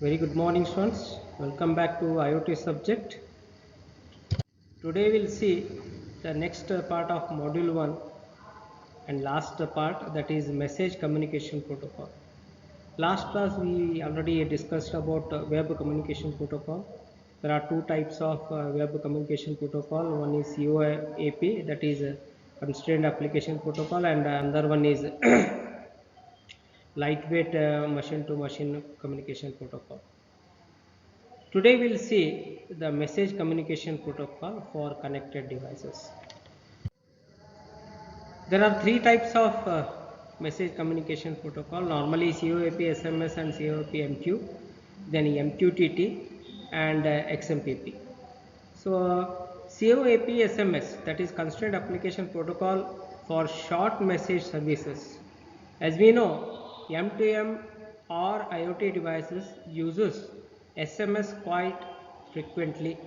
Very good morning, students. Welcome back to IoT subject. Today we'll see the next part of module 1 and last part, that is message communication protocol. Last class we already discussed about web communication protocol. There are two types of web communication protocol. One is COAP, that is constrained application protocol, and another one is lightweight machine to machine communication protocol. Today we'll see the message communication protocol for connected devices. There are three types of message communication protocol, normally COAP SMS and COAP MQ, then MQTT and XMPP. So COAP SMS, that is constrained application protocol for short message services. As we know, M2M or IoT devices uses SMS quite frequently.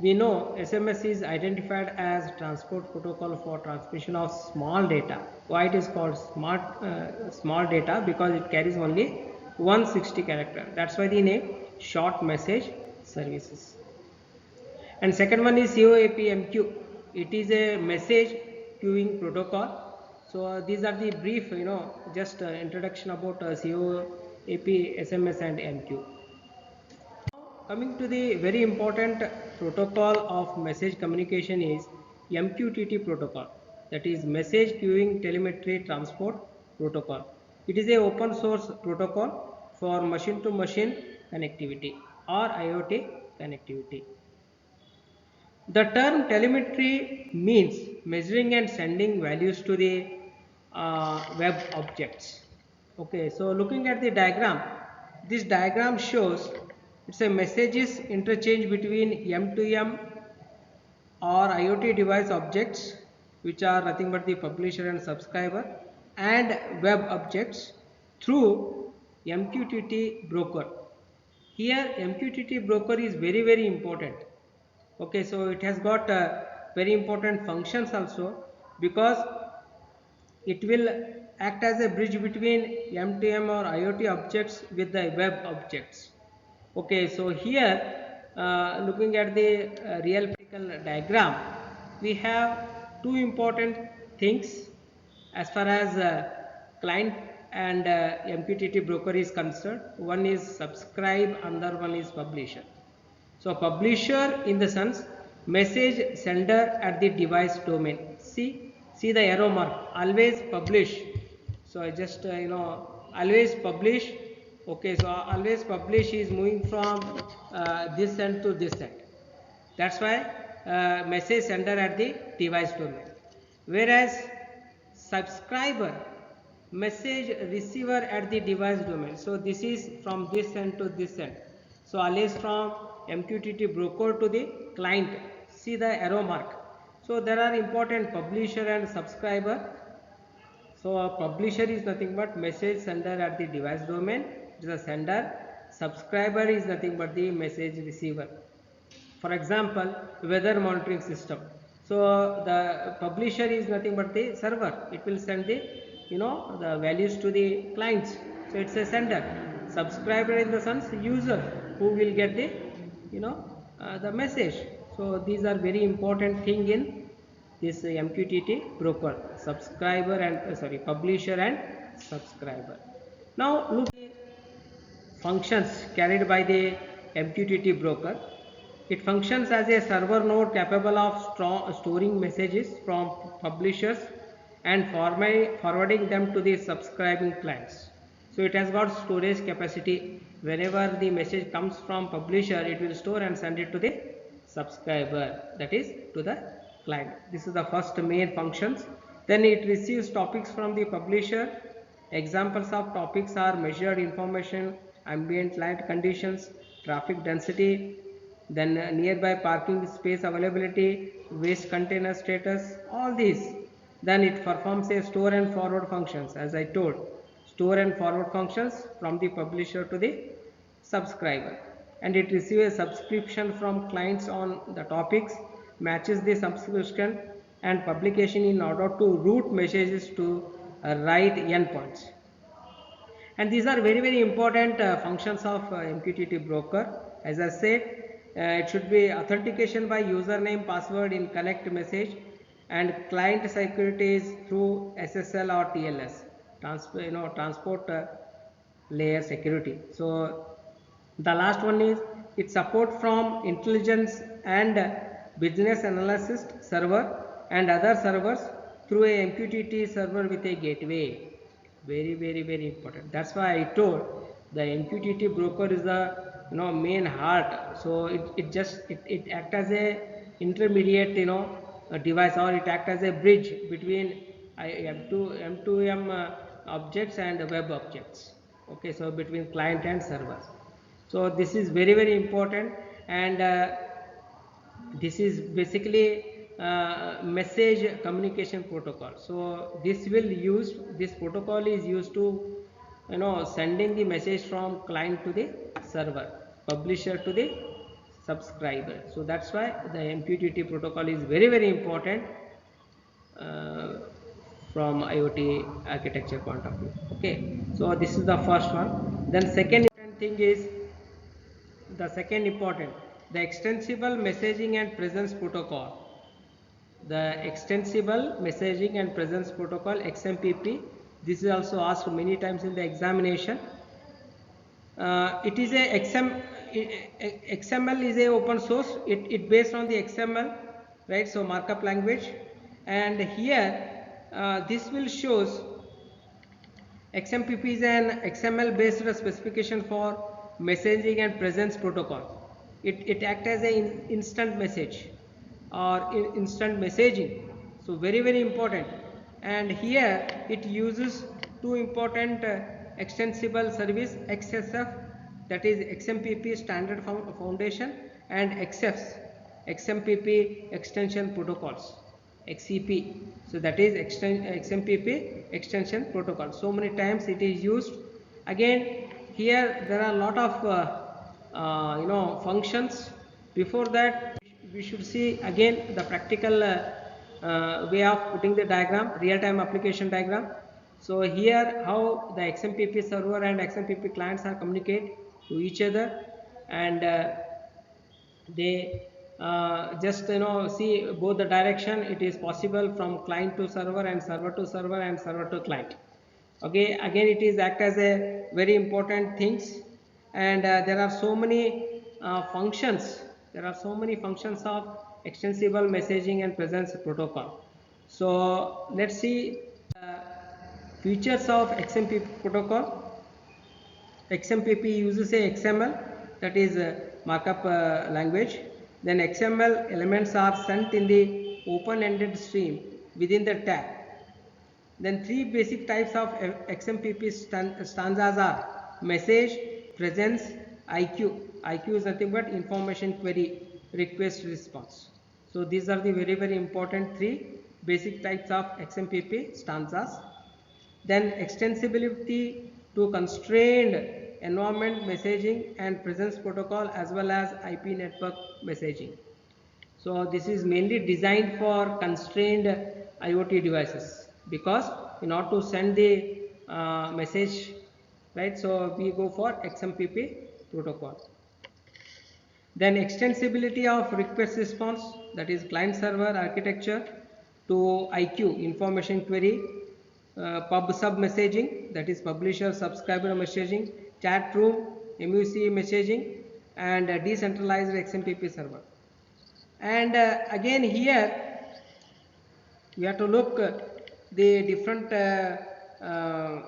We know SMS is identified as transport protocol for transmission of small data. Why it is called small data? Because it carries only 160 character. That's why the name short message services. And second one is COAP MQ. It is a message queuing protocol. So these are the brief, just introduction about COAP, SMS and MQ. Coming to the very important protocol of message communication is MQTT protocol, that is message queuing telemetry transport protocol. It is a open source protocol for machine to machine connectivity or IoT connectivity. The term telemetry means measuring and sending values to the web objects. Okay, so looking at the diagram, this diagram shows it's a messages interchange between M2M or IoT device objects, which are nothing but the publisher and subscriber, and web objects through MQTT broker. Here MQTT broker is very important. Okay, so it has got very important functions also, because it will act as a bridge between M2M or IoT objects with the web objects. Okay, so here looking at the real practical diagram, we have two important things as far as client and MQTT broker is concerned. One is subscribe, another one is publisher. So publisher in the sense message sender at the device domain. See the arrow mark, always publish. So I just always publish. Okay, so always publish is moving from this end to this end. That's why message sender at the device domain. Whereas subscriber message receiver at the device domain. So this is from this end to this end. So always from MQTT broker to the client. See the arrow mark. So there are important publisher and subscriber. So a publisher is nothing but message sender at the device domain. It is a sender. Subscriber is nothing but the message receiver. For example, weather monitoring system. So the publisher is nothing but the server. It will send the the values to the clients. So it's a sender. Subscriber in the sense user who will get the the message. So these are very important thing in this MQTT broker, subscriber and publisher and subscriber. Now look at functions carried by the MQTT broker. It functions as a server node capable of storing messages from publishers and forwarding them to the subscribing clients. So it has got storage capacity. Whenever the message comes from publisher, it will store and send it to the subscriber, that is to the client. This is the first main functions. Then it receives topics from the publisher. Examples of topics are measured information, ambient light conditions, traffic density, then nearby parking space availability, waste container status, all these. Then it performs a store and forward functions, as I told, store and forward functions from the publisher to the subscriber. And it receives a subscription from clients on the topics, matches the subscription and publication in order to route messages to right endpoints. And these are very very important functions of MQTT broker. As I said, it should be authentication by username password in connect message, and client security is through SSL or TLS, transport layer security. So the last one is it support from intelligence and business analysis server and other servers through a MQTT server with a gateway. Very very very important. That's why I told the MQTT broker is the main heart. So it act as a intermediate a device, or it act as a bridge between M2M objects and web objects. Okay, so between client and servers. So this is very very important, and this is basically message communication protocol. So this protocol is used to sending the message from client to the server, publisher to the subscriber. So that's why the MQTT protocol is very very important from IoT architecture point of view. Okay, so this is the first one. Then second important thing is the extensible messaging and presence protocol. The extensible messaging and presence protocol, XMPP. This is also asked many times in the examination. It is a XML is a open source. It based on the XML, right? So markup language, and here this will shows XMPP is an XML based specification for messaging and presence protocol. It acts as an instant message or instant messaging. So very very important. And here it uses two important extensible service, XSF, that is XMPP standard foundation, and XFs, XMPP extension protocols, XCP. So that is XMPP extension protocol. So many times it is used. Again, here there are a lot of functions. Before that, we should see again the practical way of putting the diagram, real-time application diagram. So here how the XMPP server and XMPP clients are communicate to each other, and they just see both the direction. It is possible from client to server and server to server and server to client. Okay, again it is act as a very important things, and there are so many functions. There are so many functions of extensible messaging and presence protocol. So let's see features of XMPP protocol. XMPP uses a XML, that is markup language. Then XML elements are sent in the open-ended stream within the tag. Then three basic types of XMPP stanzas are message, presence, IQ. IQ is nothing but information query, request response. So these are the very very important three basic types of XMPP stanzas. Then extensibility to constrained environment messaging and presence protocol, as well as IP network messaging. So this is mainly designed for constrained IoT devices, because in order to send the message, right, so we go for XMPP protocol. Then extensibility of request response, that is client server architecture, to IQ, information query, pub sub messaging, that is publisher subscriber messaging, chat room, MUC messaging, and decentralized XMPP server. And again here we have to look the different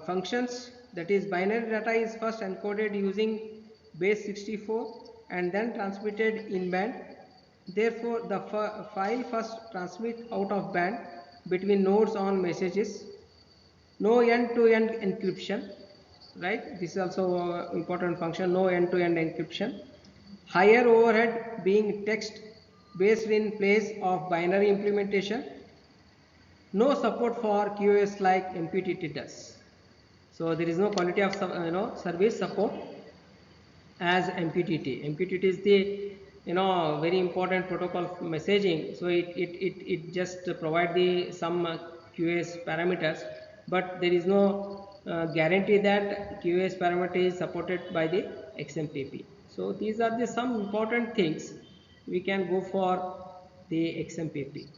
functions. That is, binary data is first encoded using base 64 and then transmitted in band. Therefore the file first transmits out of band between nodes on messages. No end-to-end encryption, right? This is also important function, no end-to-end encryption. Higher overhead being text based in place of binary implementation. No support for QoS like MQTT does. So there is no quality of service support as MQTT. MQTT is the very important protocol for messaging. So it just provide the some QoS parameters, but there is no guarantee that QoS parameter is supported by the XMPP. So these are the some important things we can go for the XMPP.